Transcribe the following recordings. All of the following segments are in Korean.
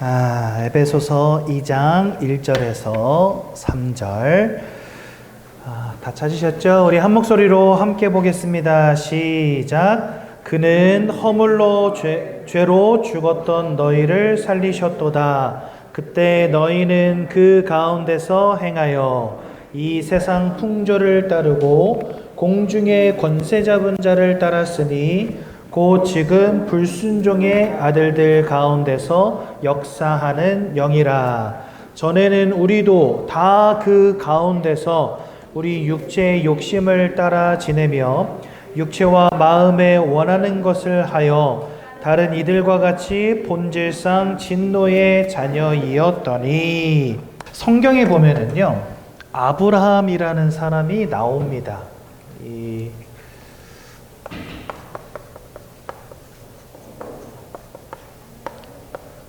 에베소서 2장 1절에서 3절. 다 찾으셨죠? 우리 한 목소리로 함께 보겠습니다. 시작. 그는 허물로 죄로 죽었던 너희를 살리셨도다. 그때 너희는 그 가운데서 행하여 이 세상 풍조를 따르고 공중의 권세 잡은 자를 따랐으니 곧 지금 불순종의 아들들 가운데서 역사하는 영이라. 전에는 우리도 다 그 가운데서 우리 육체의 욕심을 따라 지내며 육체와 마음에 원하는 것을 하여 다른 이들과 같이 본질상 진노의 자녀이었더니. 성경에 보면은요, 아브라함이라는 사람이 나옵니다.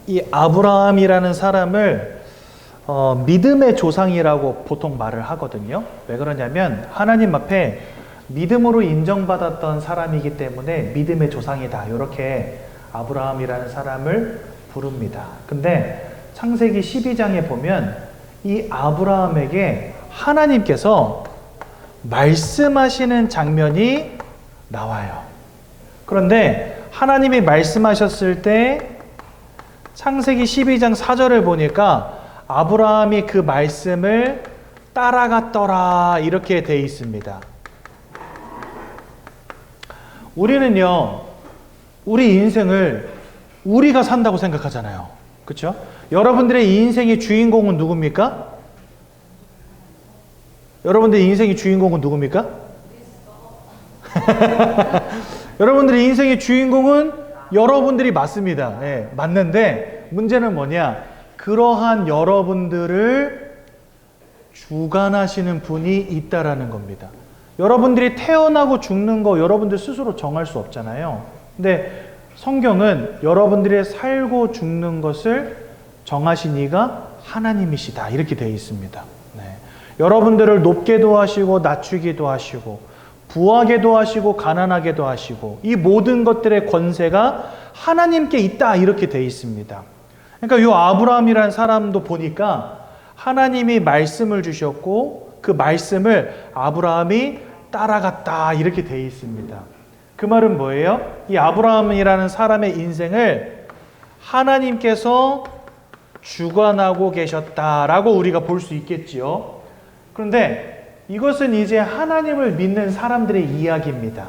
이 아브라함이라는 사람을 믿음의 조상이라고 보통 말을 하거든요. 왜 그러냐면 하나님 앞에 믿음으로 인정받았던 사람이기 때문에 믿음의 조상이다, 이렇게 아브라함이라는 사람을 부릅니다. 근데 창세기 12장에 보면 이 아브라함에게 하나님께서 말씀하시는 장면이 나와요. 그런데 하나님이 말씀하셨을 때 창세기 12장 4절을 보니까 아브라함이 그 말씀을 따라갔더라, 이렇게 돼 있습니다. 우리는요, 우리 인생을 우리가 산다고 생각하잖아요. 그렇죠? 여러분들의 인생의 주인공은 누굽니까? 여러분들의 인생의 주인공은 누굽니까? 여러분들의 인생의 주인공은 여러분들이 맞습니다. 네, 맞는데 문제는 뭐냐? 그러한 여러분들을 주관하시는 분이 있다라는 겁니다. 여러분들이 태어나고 죽는 거 여러분들 스스로 정할 수 없잖아요. 근데 성경은 여러분들의 살고 죽는 것을 정하신 이가 하나님이시다, 이렇게 되어 있습니다. 네. 여러분들을 높게도 하시고 낮추기도 하시고 부하게도 하시고 가난하게도 하시고 이 모든 것들의 권세가 하나님께 있다, 이렇게 되어 있습니다. 그러니까 이 아브라함이라는 사람도 보니까 하나님이 말씀을 주셨고 그 말씀을 아브라함이 따라갔다, 이렇게 되어 있습니다. 그 말은 뭐예요? 이 아브라함이라는 사람의 인생을 하나님께서 주관하고 계셨다라고 우리가 볼 수 있겠지요. 그런데 이것은 이제 하나님을 믿는 사람들의 이야기입니다.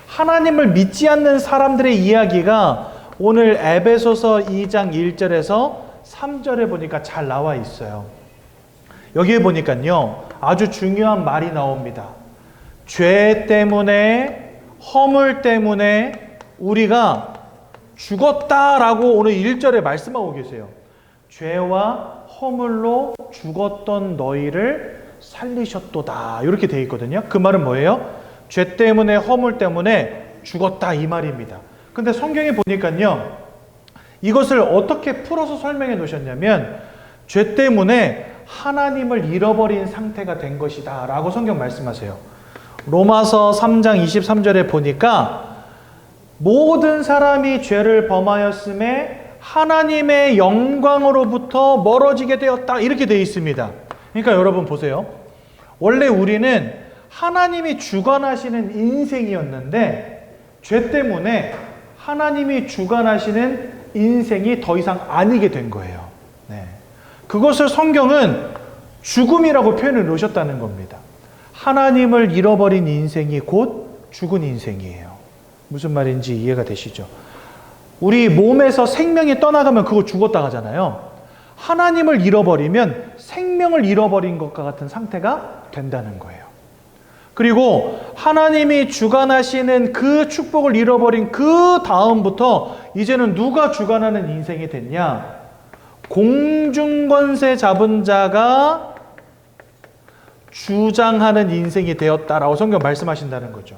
하나님을 믿지 않는 사람들의 이야기가 오늘 에베소서 2장 1절에서 3절에 보니까 잘 나와 있어요. 여기에 보니까요, 아주 중요한 말이 나옵니다. 죄 때문에, 허물 때문에 우리가 죽었다라고 오늘 1절에 말씀하고 계세요. 죄와 허물로 죽었던 너희를 살리셨도다, 이렇게 되어 있거든요. 그 말은 뭐예요? 죄 때문에, 허물 때문에 죽었다, 이 말입니다. 근데 성경에 보니까요, 이것을 어떻게 풀어서 설명해 놓으셨냐면 죄 때문에 하나님을 잃어버린 상태가 된 것이다 라고 성경 말씀하세요. 로마서 3장 23절에 보니까 모든 사람이 죄를 범하였음에 하나님의 영광으로부터 멀어지게 되었다, 이렇게 되어 있습니다. 그러니까 여러분 보세요. 원래 우리는 하나님이 주관하시는 인생이었는데 죄 때문에 하나님이 주관하시는 인생이 더 이상 아니게 된 거예요. 네. 그것을 성경은 죽음이라고 표현을 놓으셨다는 겁니다. 하나님을 잃어버린 인생이 곧 죽은 인생이에요. 무슨 말인지 이해가 되시죠? 우리 몸에서 생명이 떠나가면 그거 죽었다 하잖아요. 하나님을 잃어버리면 생명을 잃어버린 것과 같은 상태가 된다는 거예요. 그리고 하나님이 주관하시는 그 축복을 잃어버린 그 다음부터 이제는 누가 주관하는 인생이 됐냐? 공중권세 잡은 자가 주장하는 인생이 되었다라고 성경 말씀하신다는 거죠.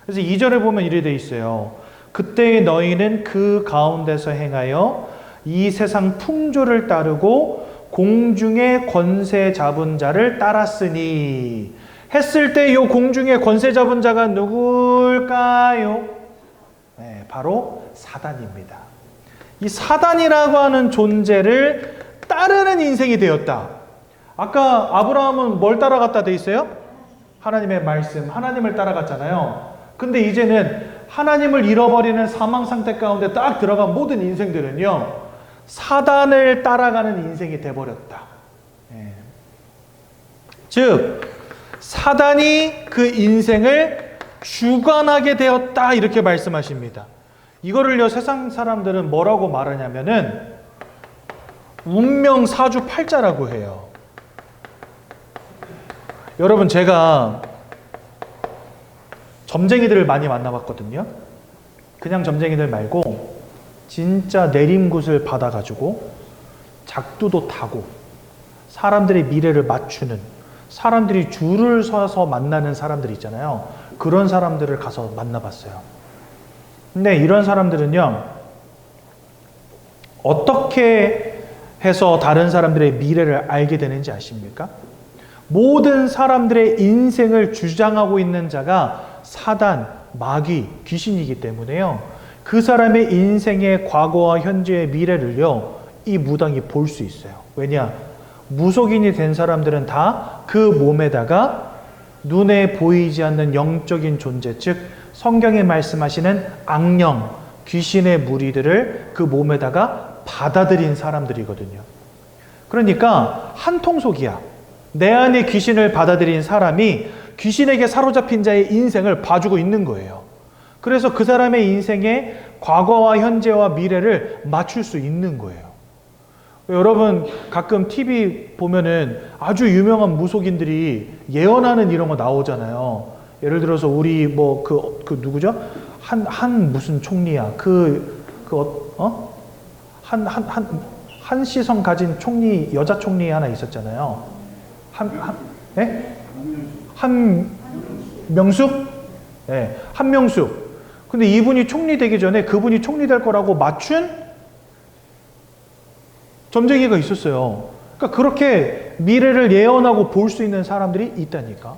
그래서 2절에 보면 이렇게 되어 있어요. 그때 너희는 그 가운데서 행하여 이 세상 풍조를 따르고 공중의 권세 잡은 자를 따랐으니, 했을 때 이 공중의 권세 잡은 자가 누굴까요? 네, 바로 사단입니다. 이 사단이라고 하는 존재를 따르는 인생이 되었다. 아까 아브라함은 뭘 따라갔다 돼 있어요? 하나님의 말씀, 하나님을 따라갔잖아요. 근데 이제는 하나님을 잃어버리는 사망 상태 가운데 딱 들어간 모든 인생들은요, 사단을 따라가는 인생이 돼버렸다. 예. 즉, 사단이 그 인생을 주관하게 되었다. 이렇게 말씀하십니다. 이거를요, 세상 사람들은 뭐라고 말하냐면은 운명 사주팔자라고 해요. 여러분, 제가 점쟁이들을 많이 만나봤거든요. 그냥 점쟁이들 말고 진짜 내림굿을 받아가지고 작두도 타고 사람들의 미래를 맞추는, 사람들이 줄을 서서 만나는 사람들 있잖아요. 그런 사람들을 가서 만나봤어요. 근데 이런 사람들은요, 어떻게 해서 다른 사람들의 미래를 알게 되는지 아십니까? 모든 사람들의 인생을 주장하고 있는 자가 사단, 마귀, 귀신이기 때문에요, 그 사람의 인생의 과거와 현재의 미래를요, 이 무당이 볼 수 있어요. 왜냐? 무속인이 된 사람들은 다 그 몸에다가 눈에 보이지 않는 영적인 존재, 즉 성경에 말씀하시는 악령, 귀신의 무리들을 그 몸에다가 받아들인 사람들이거든요. 그러니까 한통속이야. 내 안에 귀신을 받아들인 사람이 귀신에게 사로잡힌 자의 인생을 봐주고 있는 거예요. 그래서 그 사람의 인생의 과거와 현재와 미래를 맞출 수 있는 거예요. 여러분, 가끔 TV 보면은 아주 유명한 무속인들이 예언하는 이런 거 나오잖아요. 예를 들어서 우리 그 누구죠? 한 무슨 총리야. 한시성 가진 총리, 여자 총리 하나 있었잖아요. 한명숙? 네, 한명숙. 근데 이분이 총리 되기 전에 그분이 총리 될 거라고 맞춘 점쟁이가 있었어요. 그러니까 그렇게 미래를 예언하고 볼 수 있는 사람들이 있다니까.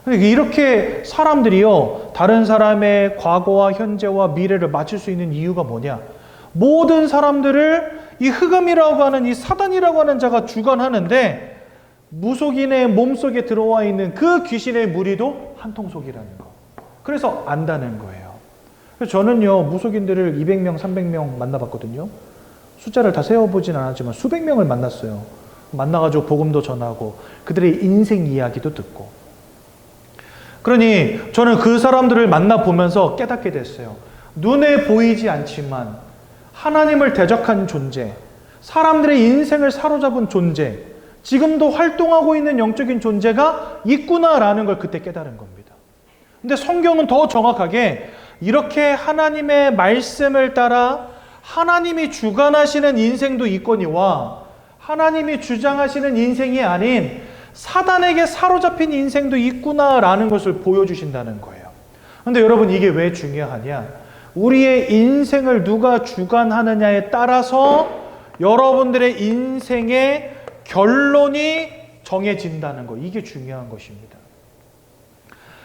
이렇게 사람들이요, 다른 사람의 과거와 현재와 미래를 맞출 수 있는 이유가 뭐냐? 모든 사람들을 이 흑암이라고 하는, 이 사단이라고 하는 자가 주관하는데, 무속인의 몸속에 들어와 있는 그 귀신의 무리도 한통속이라는 거. 그래서 안다는 거예요. 그래서 저는요, 무속인들을 200명, 300명 만나봤거든요. 숫자를 다 세어보진 않았지만 수백 명을 만났어요. 만나가지고 복음도 전하고 그들의 인생 이야기도 듣고. 그러니 저는 그 사람들을 만나보면서 깨닫게 됐어요. 눈에 보이지 않지만 하나님을 대적한 존재, 사람들의 인생을 사로잡은 존재, 지금도 활동하고 있는 영적인 존재가 있구나라는 걸 그때 깨달은 겁니다. 근데 성경은 더 정확하게 이렇게 하나님의 말씀을 따라 하나님이 주관하시는 인생도 있거니와 하나님이 주장하시는 인생이 아닌 사단에게 사로잡힌 인생도 있구나라는 것을 보여주신다는 거예요. 그런데 여러분, 이게 왜 중요하냐? 우리의 인생을 누가 주관하느냐에 따라서 여러분들의 인생의 결론이 정해진다는 거, 이게 중요한 것입니다.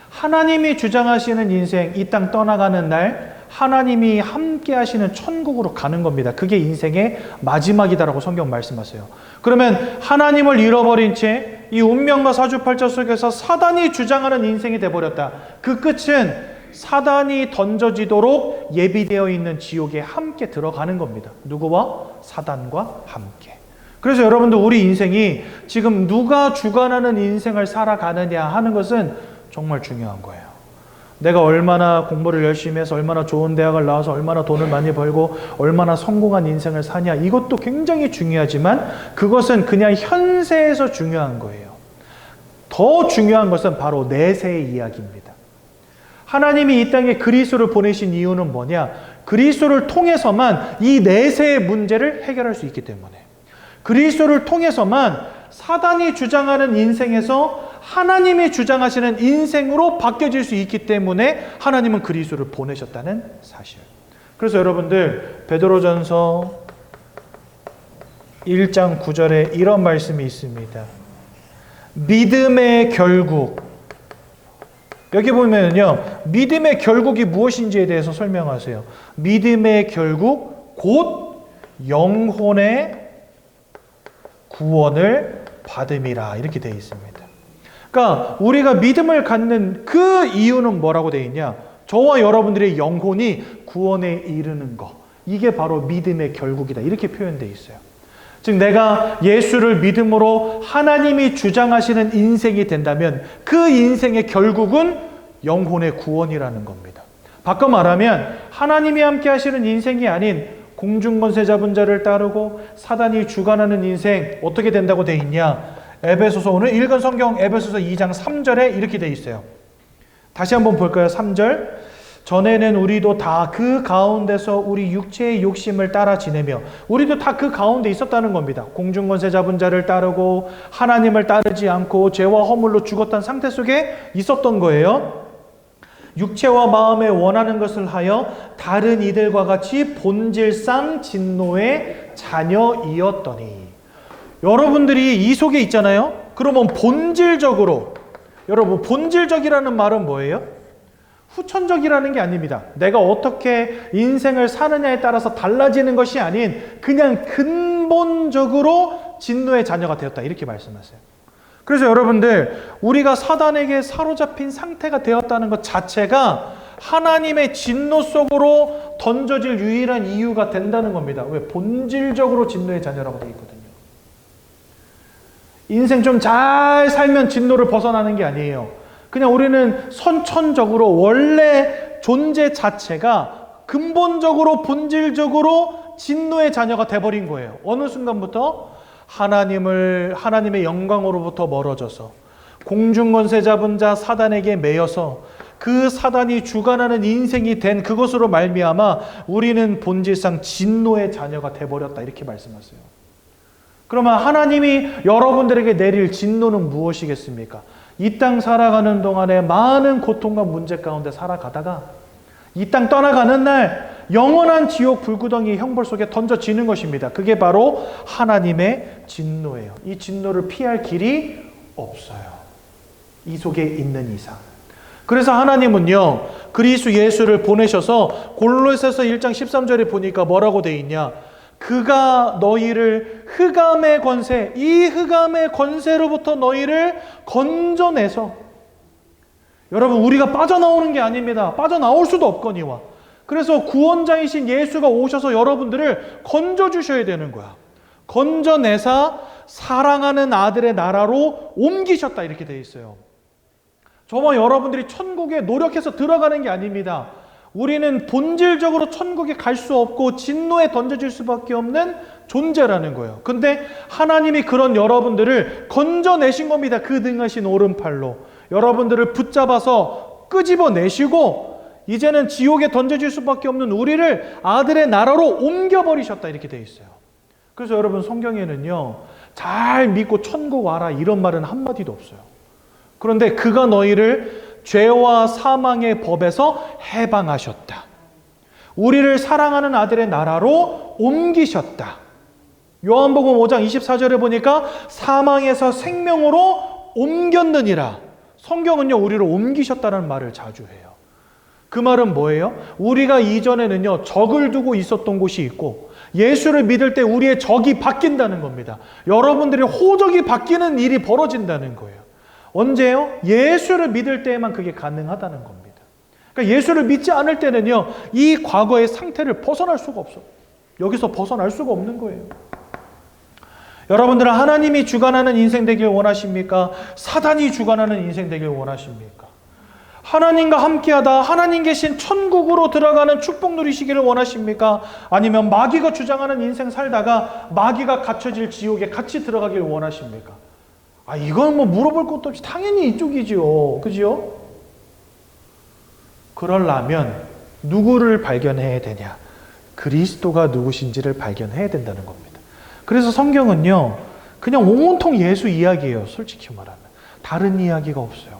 하나님이 주장하시는 인생, 이 땅 떠나가는 날 하나님이 함께 하시는 천국으로 가는 겁니다. 그게 인생의 마지막이다라고 성경 말씀하세요. 그러면 하나님을 잃어버린 채 이 운명과 사주팔자 속에서 사단이 주장하는 인생이 돼버렸다. 그 끝은 사단이 던져지도록 예비되어 있는 지옥에 함께 들어가는 겁니다. 누구와? 사단과 함께. 그래서 여러분들, 우리 인생이 지금 누가 주관하는 인생을 살아가느냐 하는 것은 정말 중요한 거예요. 내가 얼마나 공부를 열심히 해서 얼마나 좋은 대학을 나와서 얼마나 돈을 많이 벌고 얼마나 성공한 인생을 사냐, 이것도 굉장히 중요하지만 그것은 그냥 현세에서 중요한 거예요. 더 중요한 것은 바로 내세의 이야기입니다. 하나님이 이 땅에 그리스도를 보내신 이유는 뭐냐? 그리스도를 통해서만 이 내세의 문제를 해결할 수 있기 때문에, 그리스도를 통해서만 사단이 주장하는 인생에서 하나님이 주장하시는 인생으로 바뀌어질 수 있기 때문에 하나님은 그리스도를 보내셨다는 사실. 그래서 여러분들, 베드로전서 1장 9절에 이런 말씀이 있습니다. 믿음의 결국. 여기 보면요, 믿음의 결국이 무엇인지에 대해서 설명하세요. 믿음의 결국 곧 영혼의 구원을 받음이라 이렇게 되어 있습니다. 그러니까 우리가 믿음을 갖는 그 이유는 뭐라고 되어 있냐? 저와 여러분들의 영혼이 구원에 이르는 것. 이게 바로 믿음의 결국이다. 이렇게 표현되어 있어요. 즉 내가 예수를 믿음으로 하나님이 주장하시는 인생이 된다면 그 인생의 결국은 영혼의 구원이라는 겁니다. 바꿔 말하면 하나님이 함께 하시는 인생이 아닌 공중권세 잡은 자를 따르고 사단이 주관하는 인생 어떻게 된다고 되어 있냐? 에베소서 오늘 읽은 성경 에베소서 2장 3절에 이렇게 되어 있어요. 다시 한번 볼까요? 3절. 전에는 우리도 다 그 가운데서 우리 육체의 욕심을 따라 지내며 우리도 다 그 가운데 있었다는 겁니다. 공중권세 잡은 자를 따르고 하나님을 따르지 않고 죄와 허물로 죽었던 상태 속에 있었던 거예요. 육체와 마음에 원하는 것을 하여 다른 이들과 같이 본질상 진노의 자녀이었더니 여러분들이 이 속에 있잖아요. 그러면 본질적으로 여러분 본질적이라는 말은 뭐예요? 후천적이라는 게 아닙니다. 내가 어떻게 인생을 사느냐에 따라서 달라지는 것이 아닌 그냥 근본적으로 진노의 자녀가 되었다 이렇게 말씀하세요. 그래서 여러분들 우리가 사단에게 사로잡힌 상태가 되었다는 것 자체가 하나님의 진노 속으로 던져질 유일한 이유가 된다는 겁니다. 왜? 본질적으로 진노의 자녀라고 되어 있거든요. 인생 좀 잘 살면 진노를 벗어나는 게 아니에요. 그냥 우리는 선천적으로 원래 존재 자체가 근본적으로 본질적으로 진노의 자녀가 돼버린 거예요. 어느 순간부터 하나님의 영광으로부터 멀어져서 공중권세 잡은 자 사단에게 매여서 그 사단이 주관하는 인생이 된 그것으로 말미암아 우리는 본질상 진노의 자녀가 돼버렸다 이렇게 말씀하세요. 그러면 하나님이 여러분들에게 내릴 진노는 무엇이겠습니까? 이 땅 살아가는 동안에 많은 고통과 문제 가운데 살아가다가 이 땅 떠나가는 날 영원한 지옥 불구덩이 형벌 속에 던져지는 것입니다. 그게 바로 하나님의 진노예요. 이 진노를 피할 길이 없어요. 이 속에 있는 이상. 그래서 하나님은요, 그리스도 예수를 보내셔서 골로새서 1장 13절에 보니까 뭐라고 돼 있냐? 그가 너희를 흑암의 권세, 이 흑암의 권세로부터 너희를 건져내서 여러분 우리가 빠져나오는 게 아닙니다. 빠져나올 수도 없거니와. 그래서 구원자이신 예수가 오셔서 여러분들을 건져주셔야 되는 거야. 건져내사 사랑하는 아들의 나라로 옮기셨다 이렇게 되어 있어요. 저와 여러분들이 천국에 노력해서 들어가는 게 아닙니다. 우리는 본질적으로 천국에 갈 수 없고 진노에 던져질 수밖에 없는 존재라는 거예요. 근데 하나님이 그런 여러분들을 건져내신 겁니다. 그 등하신 오른팔로. 여러분들을 붙잡아서 끄집어내시고 이제는 지옥에 던져질 수밖에 없는 우리를 아들의 나라로 옮겨버리셨다 이렇게 되어 있어요. 그래서 여러분 성경에는요. 잘 믿고 천국 와라 이런 말은 한마디도 없어요. 그런데 그가 너희를 죄와 사망의 법에서 해방하셨다. 우리를 사랑하는 아들의 나라로 옮기셨다. 요한복음 5장 24절에 보니까 사망에서 생명으로 옮겼느니라. 성경은요, 우리를 옮기셨다는 말을 자주 해요. 그 말은 뭐예요? 우리가 이전에는요, 적을 두고 있었던 곳이 있고 예수를 믿을 때 우리의 적이 바뀐다는 겁니다. 여러분들의 호적이 바뀌는 일이 벌어진다는 거예요. 언제요? 예수를 믿을 때에만 그게 가능하다는 겁니다. 그러니까 예수를 믿지 않을 때는요, 이 과거의 상태를 벗어날 수가 없어요. 여기서 벗어날 수가 없는 거예요. 여러분들은 하나님이 주관하는 인생 되길 원하십니까? 사단이 주관하는 인생 되길 원하십니까? 하나님과 함께하다 하나님 계신 천국으로 들어가는 축복 누리시기를 원하십니까? 아니면 마귀가 주장하는 인생 살다가 마귀가 갇혀질 지옥에 같이 들어가길 원하십니까? 이건 뭐 물어볼 것도 없이 당연히 이쪽이지요. 그죠? 그러려면 누구를 발견해야 되냐? 그리스도가 누구신지를 발견해야 된다는 겁니다. 그래서 성경은요, 그냥 온통 예수 이야기예요. 솔직히 말하면. 다른 이야기가 없어요.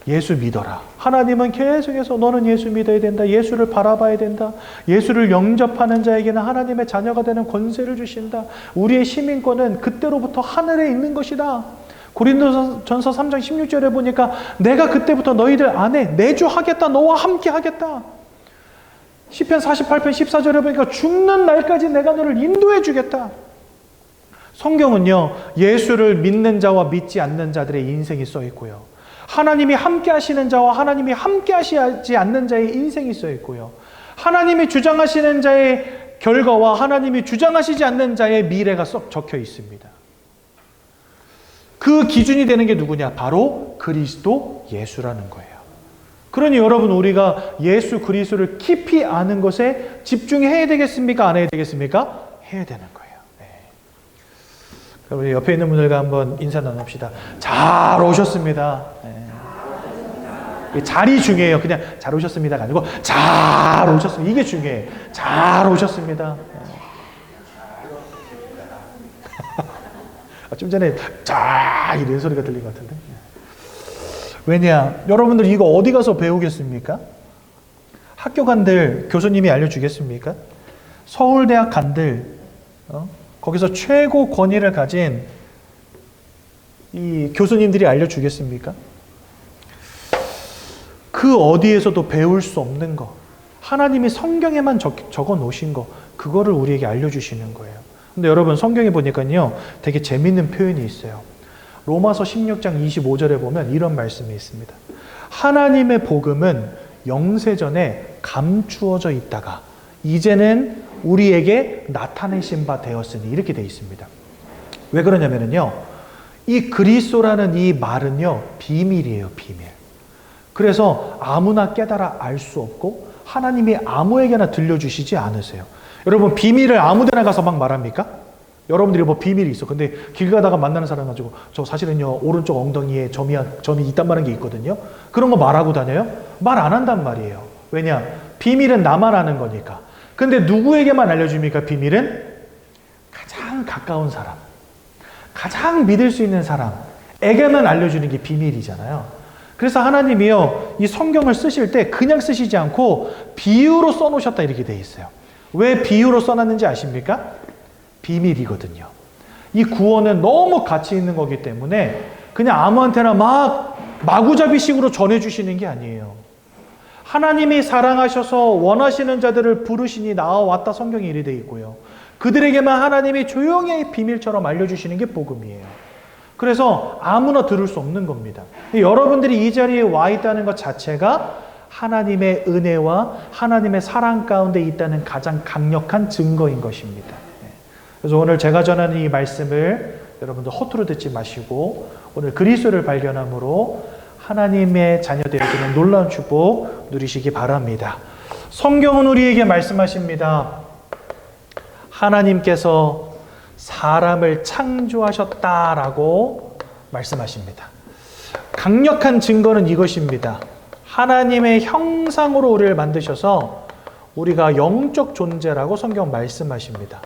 예수 믿어라. 하나님은 계속해서 너는 예수 믿어야 된다. 예수를 바라봐야 된다. 예수를 영접하는 자에게는 하나님의 자녀가 되는 권세를 주신다. 우리의 시민권은 그때로부터 하늘에 있는 것이다. 고린도전서 3장 16절에 보니까 내가 그때부터 너희들 안에 내주하겠다. 너와 함께 하겠다. 시편 48편 14절에 보니까 죽는 날까지 내가 너를 인도해 주겠다. 성경은요, 예수를 믿는 자와 믿지 않는 자들의 인생이 써 있고요. 하나님이 함께 하시는 자와 하나님이 함께 하시지 않는 자의 인생이 써 있고요. 하나님이 주장하시는 자의 결과와 하나님이 주장하시지 않는 자의 미래가 썩 적혀 있습니다. 그 기준이 되는 게 누구냐? 바로 그리스도 예수라는 거예요. 그러니 여러분, 우리가 예수 그리스도를 깊이 아는 것에 집중해야 되겠습니까? 안 해야 되겠습니까? 해야 되는 거예요. 네. 그럼 우리 옆에 있는 분들과 한번 인사 나눕시다. 잘 오셨습니다. 네. 잘이 중요해요. 그냥 잘 오셨습니다가 아니고 잘 오셨습니다. 이게 중요해요. 잘 오셨습니다. 좀 전에 자 이런 소리가 들린 것 같은데. 왜냐? 여러분들 이거 어디 가서 배우겠습니까? 학교 간들 교수님이 알려주겠습니까? 서울대학 간들 거기서 최고 권위를 가진 이 교수님들이 알려주겠습니까? 그 어디에서도 배울 수 없는 거, 하나님이 성경에만 적어 놓으신 거, 그거를 우리에게 알려주시는 거예요. 근데 여러분, 성경에 보니까요, 되게 재밌는 표현이 있어요. 로마서 16장 25절에 보면 이런 말씀이 있습니다. 하나님의 복음은 영세전에 감추어져 있다가 이제는 우리에게 나타내신 바 되었으니, 이렇게 되어 있습니다. 왜 그러냐면요, 이 그리스도라는 이 말은요, 비밀이에요, 비밀. 그래서 아무나 깨달아 알 수 없고 하나님이 아무에게나 들려주시지 않으세요. 여러분, 비밀을 아무데나 가서 막 말합니까? 여러분들이 뭐 비밀이 있어. 근데 길 가다가 만나는 사람 가지고 저 사실은요, 오른쪽 엉덩이에 점이 있단 말한 게 있거든요. 그런 거 말하고 다녀요? 말 안 한단 말이에요. 왜냐? 비밀은 나만 아는 거니까. 근데 누구에게만 알려줍니까? 비밀은 가장 가까운 사람, 가장 믿을 수 있는 사람에게만 알려주는 게 비밀이잖아요. 그래서 하나님이요, 이 성경을 쓰실 때 그냥 쓰시지 않고 비유로 써놓으셨다, 이렇게 돼 있어요. 왜 비유로 써놨는지 아십니까? 비밀이거든요. 이 구원은 너무 가치 있는 거기 때문에 그냥 아무한테나 마구잡이식으로 전해주시는 게 아니에요. 하나님이 사랑하셔서 원하시는 자들을 부르시니 나와왔다, 성경이 이리 돼 있고요. 그들에게만 하나님이 조용히 비밀처럼 알려주시는 게 복음이에요. 그래서 아무나 들을 수 없는 겁니다. 여러분들이 이 자리에 와 있다는 것 자체가 하나님의 은혜와 하나님의 사랑 가운데 있다는 가장 강력한 증거인 것입니다. 그래서 오늘 제가 전하는 이 말씀을 여러분들 허투루 듣지 마시고 오늘 그리스도를 발견함으로 하나님의 자녀 되어지는 놀라운 축복 누리시기 바랍니다. 성경은 우리에게 말씀하십니다. 하나님께서 사람을 창조하셨다라고 말씀하십니다. 강력한 증거는 이것입니다. 하나님의 형상으로 우리를 만드셔서 우리가 영적 존재라고 성경 말씀하십니다.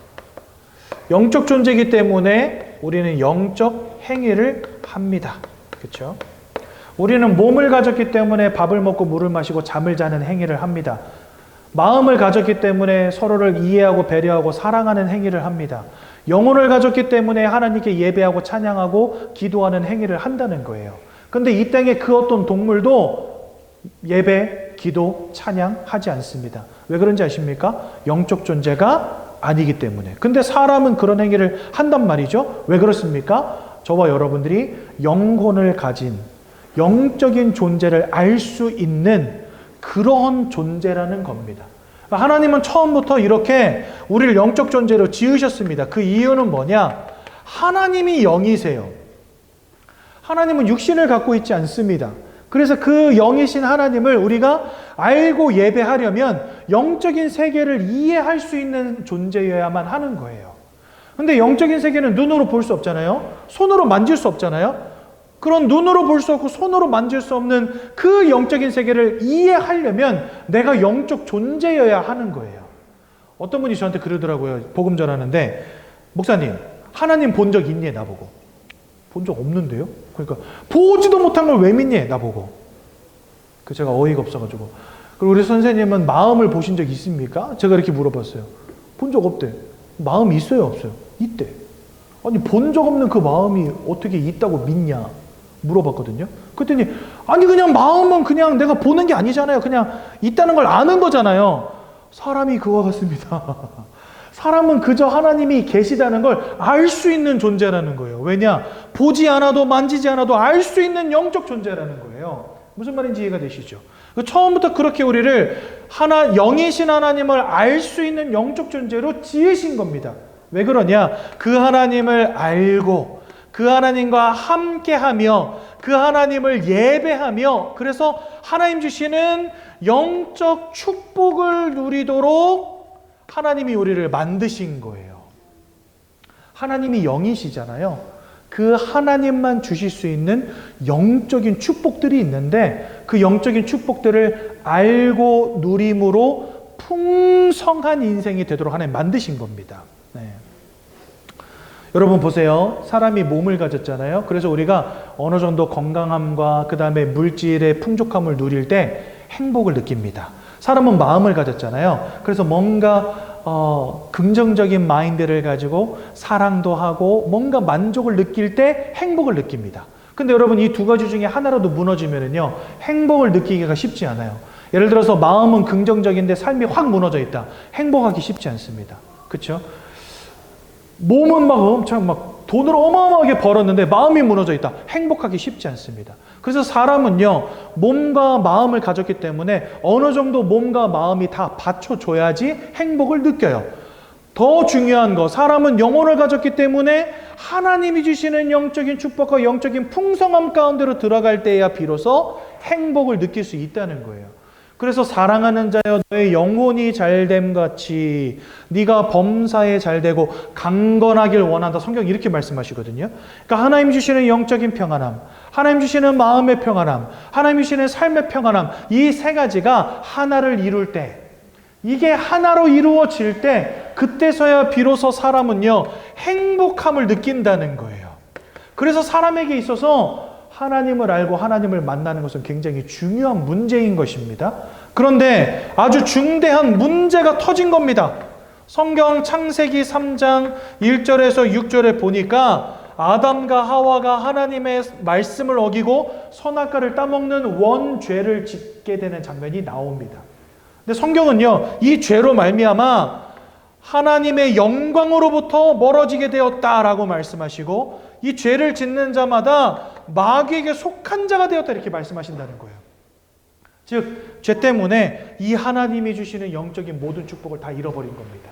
영적 존재이기 때문에 우리는 영적 행위를 합니다. 그렇죠? 우리는 몸을 가졌기 때문에 밥을 먹고 물을 마시고 잠을 자는 행위를 합니다. 마음을 가졌기 때문에 서로를 이해하고 배려하고 사랑하는 행위를 합니다. 영혼을 가졌기 때문에 하나님께 예배하고 찬양하고 기도하는 행위를 한다는 거예요. 근데 이 땅에 그 어떤 동물도 예배, 기도, 찬양하지 않습니다. 왜 그런지 아십니까? 영적 존재가 아니기 때문에. 근데 사람은 그런 행위를 한단 말이죠. 왜 그렇습니까? 저와 여러분들이 영혼을 가진 영적인 존재를 알 수 있는 그런 존재라는 겁니다. 하나님은 처음부터 이렇게 우리를 영적 존재로 지으셨습니다. 그 이유는 뭐냐? 하나님이 영이세요. 하나님은 육신을 갖고 있지 않습니다. 그래서 그 영이신 하나님을 우리가 알고 예배하려면 영적인 세계를 이해할 수 있는 존재여야만 하는 거예요. 근데 영적인 세계는 눈으로 볼 수 없잖아요. 손으로 만질 수 없잖아요. 그런 눈으로 볼 수 없고 손으로 만질 수 없는 그 영적인 세계를 이해하려면 내가 영적 존재여야 하는 거예요. 어떤 분이 저한테 그러더라고요. 복음 전하는데, 목사님, 하나님 본 적 있니? 나보고. 본 적 없는데요? 그러니까 보지도 못한 걸 왜 믿니? 나보고. 제가 어이가 없어가지고. 그리고 우리 선생님은 마음을 보신 적 있습니까? 제가 이렇게 물어봤어요. 본 적 없대. 마음이 있어요? 없어요? 있대. 아니, 본 적 없는 그 마음이 어떻게 있다고 믿냐? 물어봤거든요. 그랬더니, 아니, 그냥 마음은 그냥 내가 보는 게 아니잖아요. 그냥 있다는 걸 아는 거잖아요. 사람이 그와 같습니다. 사람은 그저 하나님이 계시다는 걸 알 수 있는 존재라는 거예요. 왜냐? 보지 않아도 만지지 않아도 알 수 있는 영적 존재라는 거예요. 무슨 말인지 이해가 되시죠? 처음부터 그렇게 우리를 영이신 하나님을 알 수 있는 영적 존재로 지으신 겁니다. 왜 그러냐? 그 하나님을 알고 그 하나님과 함께하며 그 하나님을 예배하며 그래서 하나님 주시는 영적 축복을 누리도록 하나님이 우리를 만드신 거예요. 하나님이 영이시잖아요. 그 하나님만 주실 수 있는 영적인 축복들이 있는데 그 영적인 축복들을 알고 누림으로 풍성한 인생이 되도록 하나님 만드신 겁니다. 네. 여러분 보세요. 사람이 몸을 가졌잖아요. 그래서 우리가 어느 정도 건강함과 그 다음에 물질의 풍족함을 누릴 때 행복을 느낍니다. 사람은 마음을 가졌잖아요. 그래서 뭔가 긍정적인 마인드를 가지고 사랑도 하고 뭔가 만족을 느낄 때 행복을 느낍니다. 근데 여러분 이 두 가지 중에 하나라도 무너지면은요 행복을 느끼기가 쉽지 않아요. 예를 들어서 마음은 긍정적인데 삶이 확 무너져 있다. 행복하기 쉽지 않습니다. 그렇죠? 몸은 막 엄청 막 돈을 어마어마하게 벌었는데 마음이 무너져 있다. 행복하기 쉽지 않습니다. 그래서 사람은요 몸과 마음을 가졌기 때문에 어느 정도 몸과 마음이 다 받쳐줘야지 행복을 느껴요. 더 중요한 거, 사람은 영혼을 가졌기 때문에 하나님이 주시는 영적인 축복과 영적인 풍성함 가운데로 들어갈 때야 비로소 행복을 느낄 수 있다는 거예요. 그래서 사랑하는 자여 너의 영혼이 잘됨 같이 네가 범사에 잘되고 강건하길 원한다. 성경이 이렇게 말씀하시거든요. 그러니까 하나님 주시는 영적인 평안함, 하나님 주시는 마음의 평안함, 하나님 주시는 삶의 평안함, 이 세 가지가 하나를 이룰 때, 이게 하나로 이루어질 때 그때서야 비로소 사람은요 행복함을 느낀다는 거예요. 그래서 사람에게 있어서 하나님을 알고 하나님을 만나는 것은 굉장히 중요한 문제인 것입니다. 그런데 아주 중대한 문제가 터진 겁니다. 성경 창세기 3장 1절에서 6절에 보니까 아담과 하와가 하나님의 말씀을 어기고 선악과를 따먹는 원죄를 짓게 되는 장면이 나옵니다. 근데 성경은요 이 죄로 말미암아 하나님의 영광으로부터 멀어지게 되었다라고 말씀하시고 이 죄를 짓는 자마다 마귀에게 속한 자가 되었다 이렇게 말씀하신다는 거예요. 즉, 죄 때문에 이 하나님이 주시는 영적인 모든 축복을 다 잃어버린 겁니다.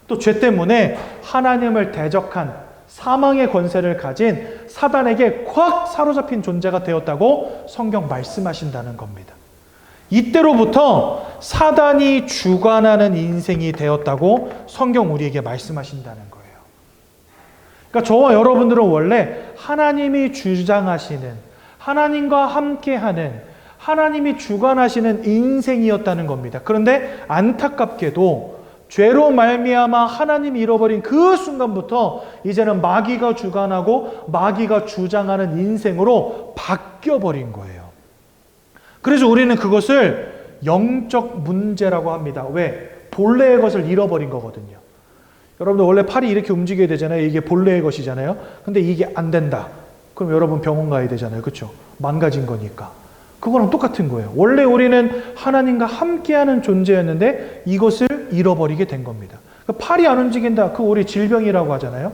또 죄 때문에 하나님을 대적한 사망의 권세를 가진 사단에게 콱 사로잡힌 존재가 되었다고 성경 말씀하신다는 겁니다. 이때로부터 사단이 주관하는 인생이 되었다고 성경 우리에게 말씀하신다는 거예요. 그러니까 저와 여러분들은 원래 하나님이 주장하시는, 하나님과 함께하는, 하나님이 주관하시는 인생이었다는 겁니다. 그런데 안타깝게도 죄로 말미암아 하나님이 잃어버린 그 순간부터 이제는 마귀가 주관하고 마귀가 주장하는 인생으로 바뀌어버린 거예요. 그래서 우리는 그것을 영적 문제라고 합니다. 왜? 본래의 것을 잃어버린 거거든요. 여러분들 원래 팔이 이렇게 움직여야 되잖아요. 이게 본래의 것이잖아요. 근데 이게 안 된다. 그럼 여러분 병원 가야 되잖아요. 그렇죠? 망가진 거니까. 그거랑 똑같은 거예요. 원래 우리는 하나님과 함께하는 존재였는데 이것을 잃어버리게 된 겁니다. 팔이 안 움직인다. 그거 우리 질병이라고 하잖아요.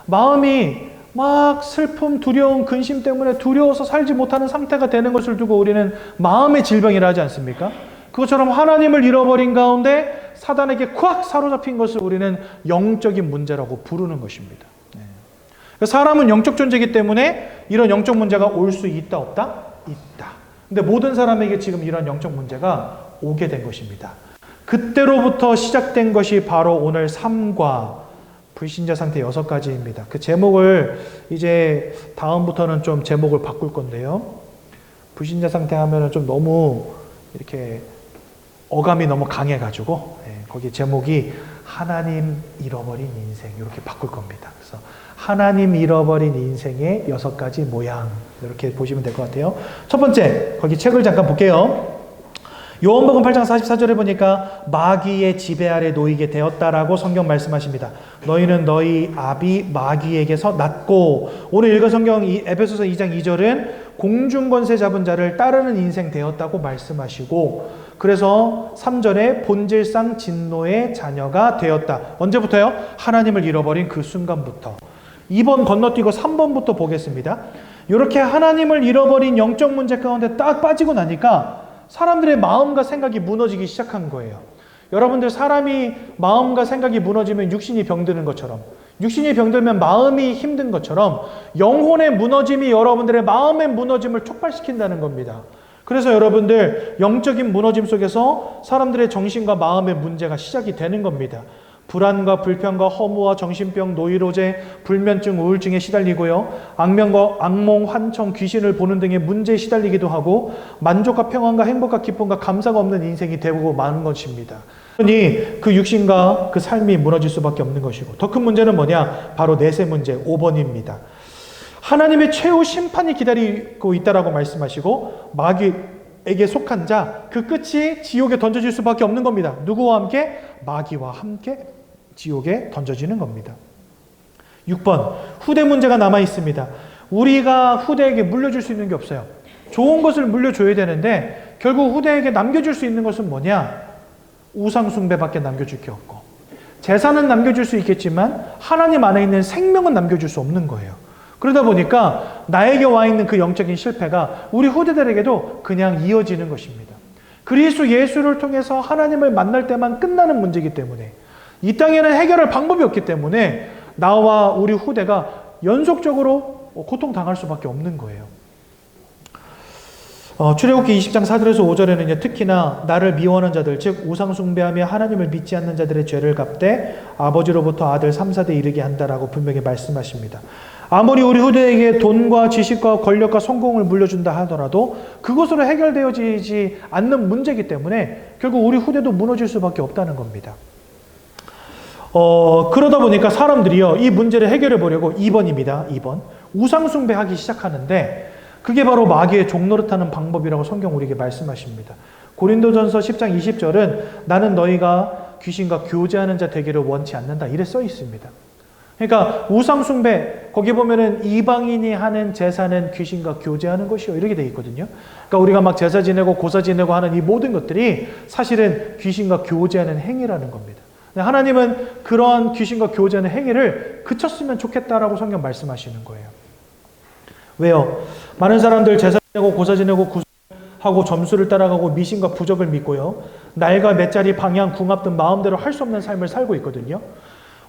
마음이 막 슬픔, 두려움, 근심 때문에 두려워서 살지 못하는 상태가 되는 것을 두고 우리는 마음의 질병이라 하지 않습니까? 그것처럼 하나님을 잃어버린 가운데 사단에게 콱 사로잡힌 것을 우리는 영적인 문제라고 부르는 것입니다. 사람은 영적 존재이기 때문에 이런 영적 문제가 올 수 있다, 없다? 있다. 근데 모든 사람에게 지금 이런 영적 문제가 오게 된 것입니다. 그때로부터 시작된 것이 바로 오늘 삶과 불신자 상태 6가지입니다. 그 제목을 이제 다음부터는 좀 제목을 바꿀 건데요. 불신자 상태 하면은 좀 너무 이렇게 어감이 너무 강해가지고 거기 제목이 하나님 잃어버린 인생 이렇게 바꿀 겁니다. 그래서 하나님 잃어버린 인생의 6가지 모양 이렇게 보시면 될 것 같아요. 첫 번째, 거기 책을 잠깐 볼게요. 요한복음 8장 44절에 보니까 마귀의 지배 아래 놓이게 되었다라고 성경 말씀하십니다. 너희는 너희 아비 마귀에게서 났고, 오늘 읽은 성경 에베소서 2장 2절은 공중권세 잡은 자를 따르는 인생 되었다고 말씀하시고, 그래서 3절에 본질상 진노의 자녀가 되었다. 언제부터요? 하나님을 잃어버린 그 순간부터. 2번 건너뛰고 3번부터 보겠습니다. 이렇게 하나님을 잃어버린 영적 문제 가운데 딱 빠지고 나니까 사람들의 마음과 생각이 무너지기 시작한 거예요. 여러분들, 사람이 마음과 생각이 무너지면 육신이 병드는 것처럼, 육신이 병들면 마음이 힘든 것처럼 영혼의 무너짐이 여러분들의 마음의 무너짐을 촉발시킨다는 겁니다. 그래서 여러분들, 영적인 무너짐 속에서 사람들의 정신과 마음의 문제가 시작이 되는 겁니다. 불안과 불평과 허무와 정신병, 노이로제, 불면증, 우울증에 시달리고요. 악몽, 환청, 귀신을 보는 등의 문제에 시달리기도 하고 만족과 평안과 행복과 기쁨과 감사가 없는 인생이 되고 마는 것입니다. 그러니 그 육신과 그 삶이 무너질 수밖에 없는 것이고, 더 큰 문제는 뭐냐? 바로 내세 문제, 5번입니다. 하나님의 최후 심판이 기다리고 있다라고 말씀하시고 마귀에게 속한 자, 그 끝이 지옥에 던져질 수밖에 없는 겁니다. 누구와 함께? 마귀와 함께 지옥에 던져지는 겁니다. 6번, 후대 문제가 남아 있습니다. 우리가 후대에게 물려줄 수 있는 게 없어요. 좋은 것을 물려줘야 되는데 결국 후대에게 남겨줄 수 있는 것은 뭐냐? 우상 숭배밖에 남겨줄 게 없고, 재산은 남겨줄 수 있겠지만 하나님 안에 있는 생명은 남겨줄 수 없는 거예요. 그러다 보니까 나에게 와 있는 그 영적인 실패가 우리 후대들에게도 그냥 이어지는 것입니다. 그리스도 예수를 통해서 하나님을 만날 때만 끝나는 문제이기 때문에, 이 땅에는 해결할 방법이 없기 때문에 나와 우리 후대가 연속적으로 고통당할 수밖에 없는 거예요. 출애굽기 20장 4절에서 5절에는 특히나 나를 미워하는 자들, 즉 우상 숭배하며 하나님을 믿지 않는 자들의 죄를 갚되 아버지로부터 아들 3, 4대 이르게 한다라고 분명히 말씀하십니다. 아무리 우리 후대에게 돈과 지식과 권력과 성공을 물려준다 하더라도 그것으로 해결되어지지 않는 문제이기 때문에 결국 우리 후대도 무너질 수밖에 없다는 겁니다. 그러다 보니까 사람들이요, 이 문제를 해결해 보려고 2번입니다. 2번. 우상 숭배하기 시작하는데 그게 바로 마귀의 종노릇하는 방법이라고 성경 우리에게 말씀하십니다. 고린도전서 10장 20절은 나는 너희가 귀신과 교제하는 자 되기를 원치 않는다, 이래 써 있습니다. 그러니까 우상 숭배, 거기 보면은 이방인이 하는 제사는 귀신과 교제하는 것이요, 이렇게 돼 있거든요. 그러니까 우리가 막 제사 지내고 고사 지내고 하는 이 모든 것들이 사실은 귀신과 교제하는 행위라는 겁니다. 하나님은 그러한 귀신과 교제하는 행위를 그쳤으면 좋겠다라고 성경 말씀하시는 거예요. 왜요? 많은 사람들 제사 지내고 고사 지내고 구하고 점수를 따라가고 미신과 부적을 믿고요, 날과 맷자리, 방향, 궁합 등 마음대로 할 수 없는 삶을 살고 있거든요.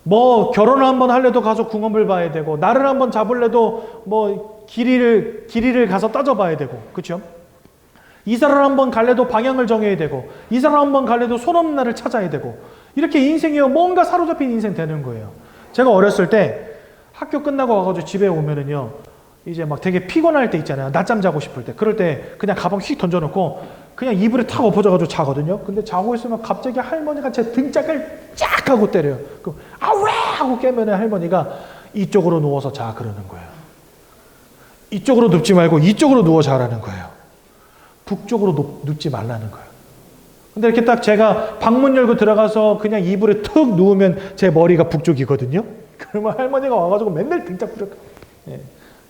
뭐 결혼을 한번 할래도 가서 궁합을 봐야 되고, 나를 한번 잡을래도 뭐 길이를 가서 따져봐야 되고, 그렇죠? 이사를 한번 갈래도 방향을 정해야 되고, 이사를 한번 갈래도 손 없는 날을 찾아야 되고, 이렇게 인생이요, 뭔가 사로잡힌 인생 되는 거예요. 제가 어렸을 때 학교 끝나고 와가지고 집에 오면은요, 이제 막 되게 피곤할 때 있잖아요. 낮잠 자고 싶을 때. 그럴 때 그냥 가방 휙 던져놓고 그냥 이불에 탁 엎어져가지고 자거든요. 근데 자고 있으면 갑자기 할머니가 제 등짝을 쫙 하고 때려요. 그럼 아왜 하고 깨면 할머니가 이쪽으로 누워서 자 그러는 거예요. 이쪽으로 눕지 말고 이쪽으로 누워 자라는 거예요. 북쪽으로 눕지 말라는 거예요. 근데 이렇게 딱 제가 방문 열고 들어가서 그냥 이불에 툭 누우면 제 머리가 북쪽이거든요. 그러면 할머니가 와가지고 맨날 등짝 부려. 예,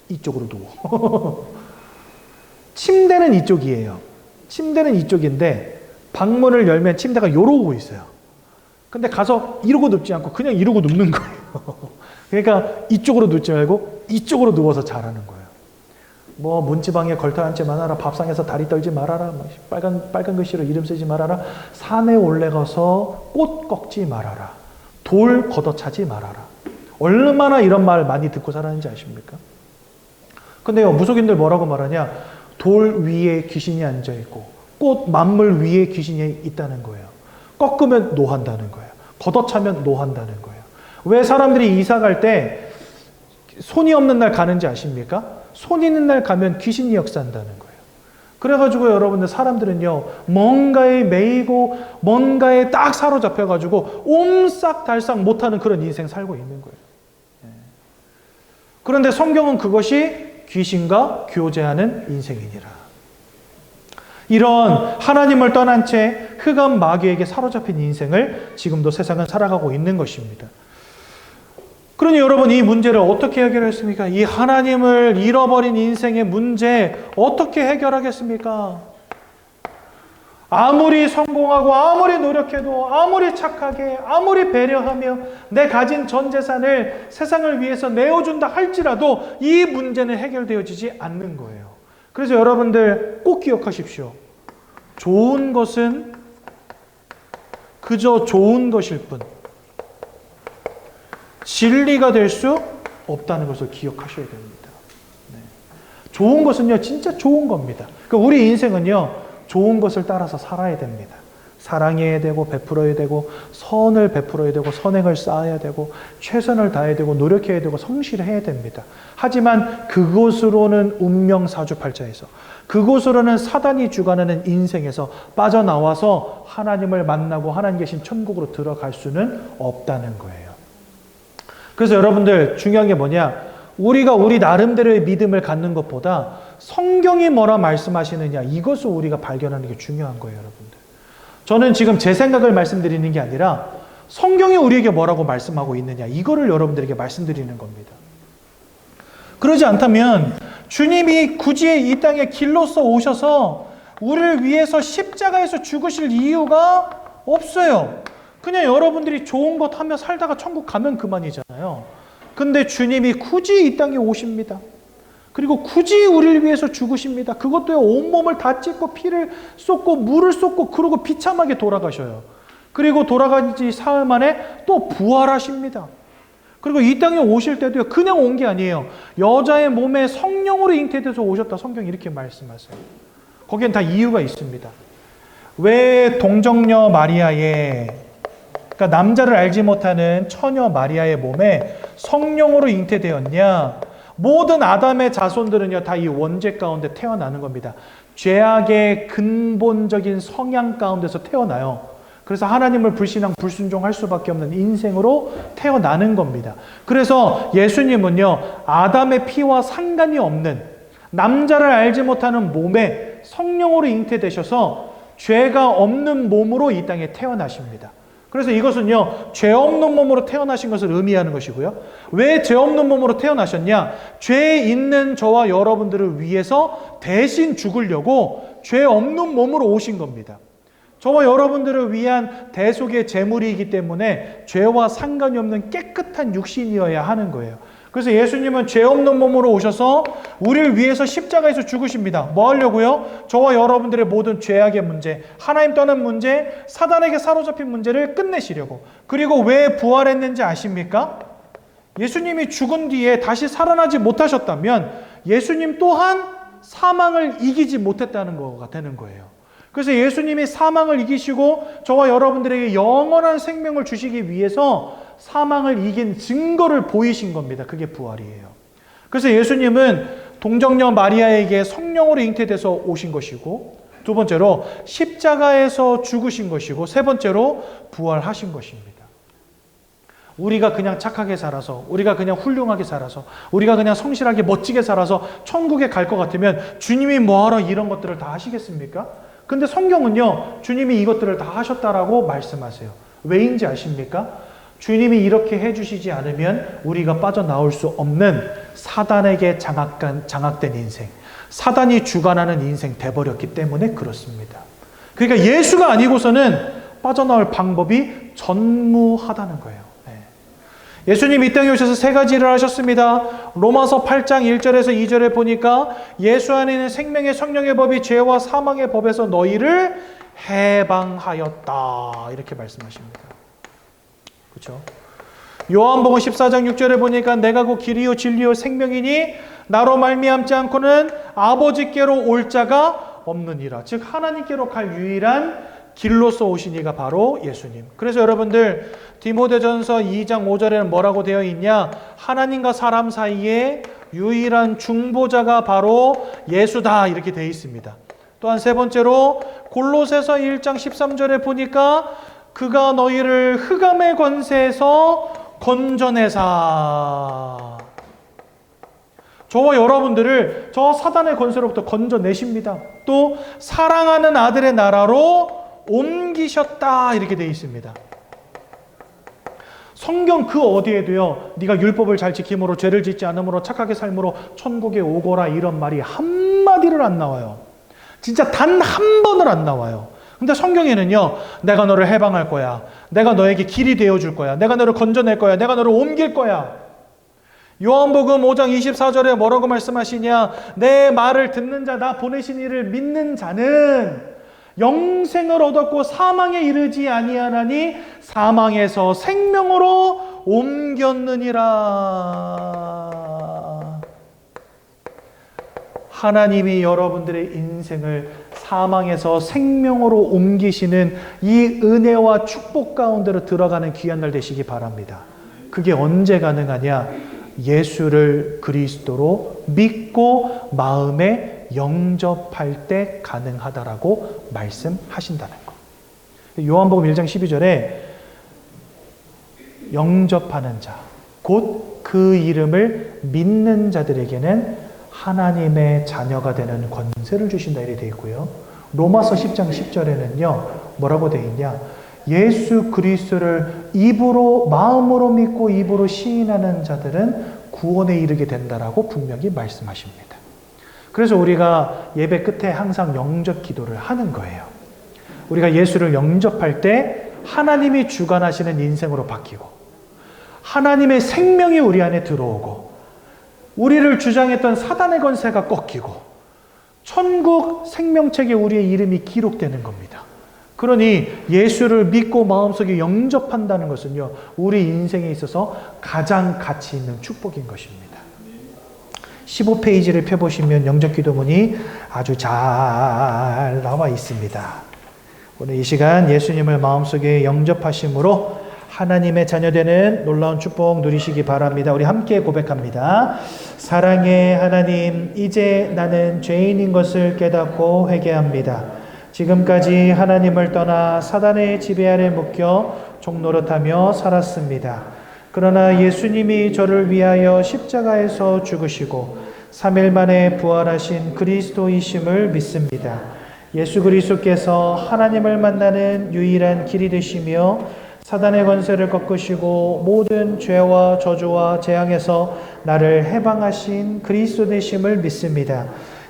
이쪽으로 누워. 침대는 이쪽이에요. 침대는 이쪽인데 방문을 열면 침대가 이러고 있어요. 근데 가서 이러고 눕지 않고 그냥 이러고 눕는 거예요. 그러니까 이쪽으로 눕지 말고 이쪽으로 누워서 자라는 거예요. 뭐 문지방에 걸터 앉지 말아라, 밥상에서 다리 떨지 말아라, 빨간 글씨로 이름 쓰지 말아라, 산에 올라가서 꽃 꺾지 말아라, 돌 걷어차지 말아라. 얼마나 이런 말 많이 듣고 살았는지 아십니까? 근데요, 무속인들 뭐라고 말하냐? 돌 위에 귀신이 앉아있고 꽃 만물 위에 귀신이 있다는 거예요. 꺾으면 노한다는 거예요. 걷어차면 노한다는 거예요. 왜 사람들이 이사 갈 때 손이 없는 날 가는지 아십니까? 손 있는 날 가면 귀신이 역사한다는 거예요. 그래가지고 여러분들, 사람들은요, 뭔가에 매이고 뭔가에 딱 사로잡혀가지고 옴싹달싹 못하는 그런 인생 살고 있는 거예요. 그런데 성경은 그것이 귀신과 교제하는 인생이니라. 이런 하나님을 떠난 채 흑암 마귀에게 사로잡힌 인생을 지금도 세상은 살아가고 있는 것입니다. 그러니 여러분, 이 문제를 어떻게 해결했습니까? 이 하나님을 잃어버린 인생의 문제 어떻게 해결하겠습니까? 아무리 성공하고 아무리 노력해도 아무리 착하게 아무리 배려하며 내 가진 전 재산을 세상을 위해서 내어준다 할지라도 이 문제는 해결되어지지 않는 거예요. 그래서 여러분들 꼭 기억하십시오. 좋은 것은 그저 좋은 것일 뿐 진리가 될 수 없다는 것을 기억하셔야 됩니다. 네. 좋은 것은요, 진짜 좋은 겁니다. 그러니까 우리 인생은요, 좋은 것을 따라서 살아야 됩니다. 사랑해야 되고 베풀어야 되고 선을 베풀어야 되고 선행을 쌓아야 되고 최선을 다해야 되고 노력해야 되고 성실해야 됩니다. 하지만 그곳으로는 운명 사주팔자에서 그곳으로는 사단이 주관하는 인생에서 빠져나와서 하나님을 만나고 하나님 계신 천국으로 들어갈 수는 없다는 거예요. 그래서 여러분들 중요한 게 뭐냐? 우리가 우리 나름대로의 믿음을 갖는 것보다 성경이 뭐라 말씀하시느냐 이것을 우리가 발견하는 게 중요한 거예요, 여러분들. 저는 지금 제 생각을 말씀드리는 게 아니라 성경이 우리에게 뭐라고 말씀하고 있느냐 이거를 여러분들에게 말씀드리는 겁니다. 그러지 않다면 주님이 굳이 이 땅에 길로서 오셔서 우리를 위해서 십자가에서 죽으실 이유가 없어요. 그냥 여러분들이 좋은 것 하며 살다가 천국 가면 그만이잖아요. 근데 주님이 굳이 이 땅에 오십니다. 그리고 굳이 우리를 위해서 죽으십니다. 그것도요, 온몸을 다 찢고 피를 쏟고 물을 쏟고 그러고 비참하게 돌아가셔요. 그리고 돌아간 지 사흘 만에 또 부활하십니다. 그리고 이 땅에 오실 때도요, 그냥 온 게 아니에요. 여자의 몸에 성령으로 잉태돼서 오셨다. 성경이 이렇게 말씀하세요. 거기엔 다 이유가 있습니다. 왜 동정녀 마리아의, 그러니까 남자를 알지 못하는 처녀 마리아의 몸에 성령으로 잉태되었냐? 모든 아담의 자손들은요, 다 이 원죄 가운데 태어나는 겁니다. 죄악의 근본적인 성향 가운데서 태어나요. 그래서 하나님을 불신앙, 불순종할 수밖에 없는 인생으로 태어나는 겁니다. 그래서 예수님은요, 아담의 피와 상관이 없는 남자를 알지 못하는 몸에 성령으로 잉태되셔서 죄가 없는 몸으로 이 땅에 태어나십니다. 그래서 이것은요, 죄 없는 몸으로 태어나신 것을 의미하는 것이고요. 왜 죄 없는 몸으로 태어나셨냐? 죄 있는 저와 여러분들을 위해서 대신 죽으려고 죄 없는 몸으로 오신 겁니다. 저와 여러분들을 위한 대속의 제물이기 때문에 죄와 상관이 없는 깨끗한 육신이어야 하는 거예요. 그래서 예수님은 죄 없는 몸으로 오셔서 우리를 위해서 십자가에서 죽으십니다. 뭐 하려고요? 저와 여러분들의 모든 죄악의 문제, 하나님 떠난 문제, 사단에게 사로잡힌 문제를 끝내시려고. 그리고 왜 부활했는지 아십니까? 예수님이 죽은 뒤에 다시 살아나지 못하셨다면 예수님 또한 사망을 이기지 못했다는 거가 되는 거예요. 그래서 예수님이 사망을 이기시고 저와 여러분들에게 영원한 생명을 주시기 위해서 사망을 이긴 증거를 보이신 겁니다. 그게 부활이에요. 그래서 예수님은 동정녀 마리아에게 성령으로 잉태돼서 오신 것이고, 두 번째로 십자가에서 죽으신 것이고, 세 번째로 부활하신 것입니다. 우리가 그냥 착하게 살아서, 우리가 그냥 훌륭하게 살아서, 우리가 그냥 성실하게 멋지게 살아서 천국에 갈 것 같으면 주님이 뭐하러 이런 것들을 다 하시겠습니까? 근데 성경은요, 주님이 이것들을 다 하셨다라고 말씀하세요. 왜인지 아십니까? 주님이 이렇게 해주시지 않으면 우리가 빠져나올 수 없는 사단에게 장악된 인생, 사단이 주관하는 인생 돼버렸기 때문에 그렇습니다. 그러니까 예수가 아니고서는 빠져나올 방법이 전무하다는 거예요. 예수님 이 땅에 오셔서 세 가지 일을 하셨습니다. 로마서 8장 1절에서 2절에 보니까 예수 안에 있는 생명의 성령의 법이 죄와 사망의 법에서 너희를 해방하였다. 이렇게 말씀하십니다. 그렇죠? 요한복음 14장 6절에 보니까 내가 곧 길이요 진리요 생명이니 나로 말미암지 않고는 아버지께로 올 자가 없느니라. 즉 하나님께로 갈 유일한 길로서 오신 이가 바로 예수님. 그래서 여러분들 디모데전서 2장 5절에는 뭐라고 되어 있냐? 하나님과 사람 사이에 유일한 중보자가 바로 예수다. 이렇게 되어 있습니다. 또한 세 번째로 골로새서 1장 13절에 보니까 그가 너희를 흑암의 권세에서 건져내사. 저와 여러분들을 저 사단의 권세로부터 건져내십니다. 또 사랑하는 아들의 나라로 옮기셨다. 이렇게 되어 있습니다. 성경 그 어디에도요, 네가 율법을 잘 지킴으로 죄를 짓지 않음으로 착하게 삶으로 천국에 오거라 이런 말이 한마디를 안 나와요. 진짜 단 한 번을 안 나와요. 근데 성경에는요, 내가 너를 해방할 거야. 내가 너에게 길이 되어줄 거야. 내가 너를 건져낼 거야. 내가 너를 옮길 거야. 요한복음 5장 24절에 뭐라고 말씀하시냐? 내 말을 듣는 자, 나 보내신 이를 믿는 자는 영생을 얻었고 사망에 이르지 아니하나니 사망에서 생명으로 옮겼느니라. 하나님이 여러분들의 인생을 사망에서 생명으로 옮기시는 이 은혜와 축복 가운데로 들어가는 귀한 날 되시기 바랍니다. 그게 언제 가능하냐? 예수를 그리스도로 믿고 마음에 영접할 때 가능하다라고 말씀하신다는 것. 요한복음 1장 12절에 영접하는 자, 곧 그 이름을 믿는 자들에게는 하나님의 자녀가 되는 권세를 주신다 이렇게 되어 있고요. 로마서 10장 10절에는요. 뭐라고 되어 있냐? 예수 그리스도를 입으로 마음으로 믿고 입으로 시인하는 자들은 구원에 이르게 된다라고 분명히 말씀하십니다. 그래서 우리가 예배 끝에 항상 영접 기도를 하는 거예요. 우리가 예수를 영접할 때 하나님이 주관하시는 인생으로 바뀌고 하나님의 생명이 우리 안에 들어오고 우리를 주장했던 사단의 권세가 꺾이고 천국 생명책에 우리의 이름이 기록되는 겁니다. 그러니 예수를 믿고 마음속에 영접한다는 것은요, 우리 인생에 있어서 가장 가치 있는 축복인 것입니다. 15페이지를 펴보시면 영접 기도문이 아주 잘 나와 있습니다. 오늘 이 시간 예수님을 마음속에 영접하심으로 하나님의 자녀되는 놀라운 축복 누리시기 바랍니다. 우리 함께 고백합니다. 사랑의 하나님, 이제 나는 죄인인 것을 깨닫고 회개합니다. 지금까지 하나님을 떠나 사단의 지배 아래 묶여 종노릇하며 살았습니다. 그러나 예수님이 저를 위하여 십자가에서 죽으시고 3일 만에 부활하신 그리스도이심을 믿습니다. 예수 그리스도께서 하나님을 만나는 유일한 길이 되시며 사단의 권세를 꺾으시고 모든 죄와 저주와 재앙에서 나를 해방하신 그리스도 되심을 믿습니다.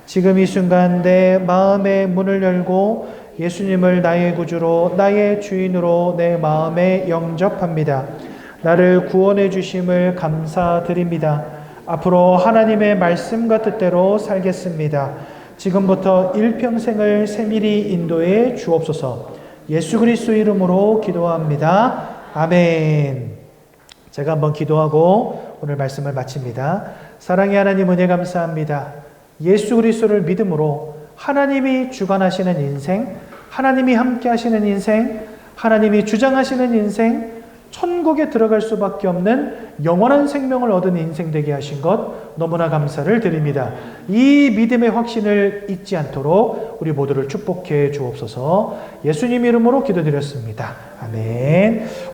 지금 이 순간 내 마음의 문을 열고 예수님을 나의 구주로 나의 주인으로 내 마음에 영접합니다. 나를 구원해 주심을 감사드립니다. 앞으로 하나님의 말씀과 뜻대로 살겠습니다. 지금부터 일평생을 세밀히 인도해 주옵소서. 예수 그리스도 이름으로 기도합니다. 아멘. 제가 한번 기도하고 오늘 말씀을 마칩니다. 사랑의 하나님 은혜 감사합니다. 예수 그리스도를 믿음으로 하나님이 주관하시는 인생, 하나님이 함께 하시는 인생, 하나님이 주장하시는 인생, 천국에 들어갈 수밖에 없는 영원한 생명을 얻은 인생 되게 하신 것 너무나 감사를 드립니다. 이 믿음의 확신을 잊지 않도록 우리 모두를 축복해 주옵소서. 예수님 이름으로 기도드렸습니다. 아멘.